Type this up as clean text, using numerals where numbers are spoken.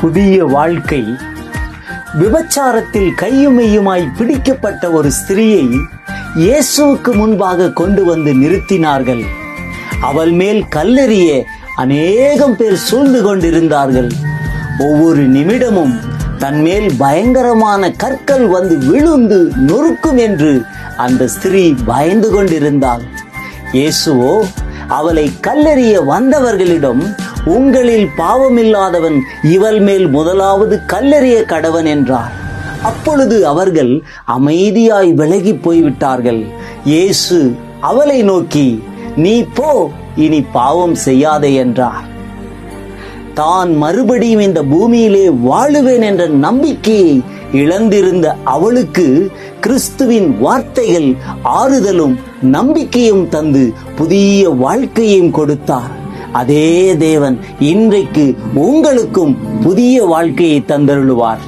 புதிய வாழ்க்கை. விபச்சாரத்தில் கையுமையுமாய் பிடிக்கப்பட்ட ஒரு ஸ்திரியை இயேசுவுக்கு முன்பாக கொண்டு வந்து நிறுத்தினார்கள். அவள் மேல் கல்லெறிய அநேகம் பேர் சூழ்ந்து கொண்டிருந்தார்கள். ஒவ்வொரு நிமிடமும் தன்மேல் பயங்கரமான கற்கள் வந்து விழுந்து நொறுக்கும் என்று அந்த ஸ்திரீ பயந்து கொண்டிருந்தாள். இயேசுவோ அவளை கல்லெறிய வந்தவர்களிடம், உங்களில் பாவமில்லாதவன் இவள் மேல் முதலாவது கல்லெறிய கடவன் என்றார். அப்பொழுது அவர்கள் அமைதியாய் விலகி போய்விட்டார்கள். இயேசு அவளை நோக்கி, நீ போ, இனி பாவம் செய்யாதே என்றார். தான் மறுபடியும் இந்த பூமியிலே வாழுவேன் என்ற நம்பிக்கையை இழந்திருந்த அவளுக்கு கிறிஸ்துவின் வார்த்தைகள் ஆறுதலும் நம்பிக்கையும் தந்து புதிய வாழ்க்கையையும் கொடுத்தார். அதே தேவன் இன்றைக்கு உங்களுக்கும் புதிய வாழ்க்கையை தந்தருளுவார்.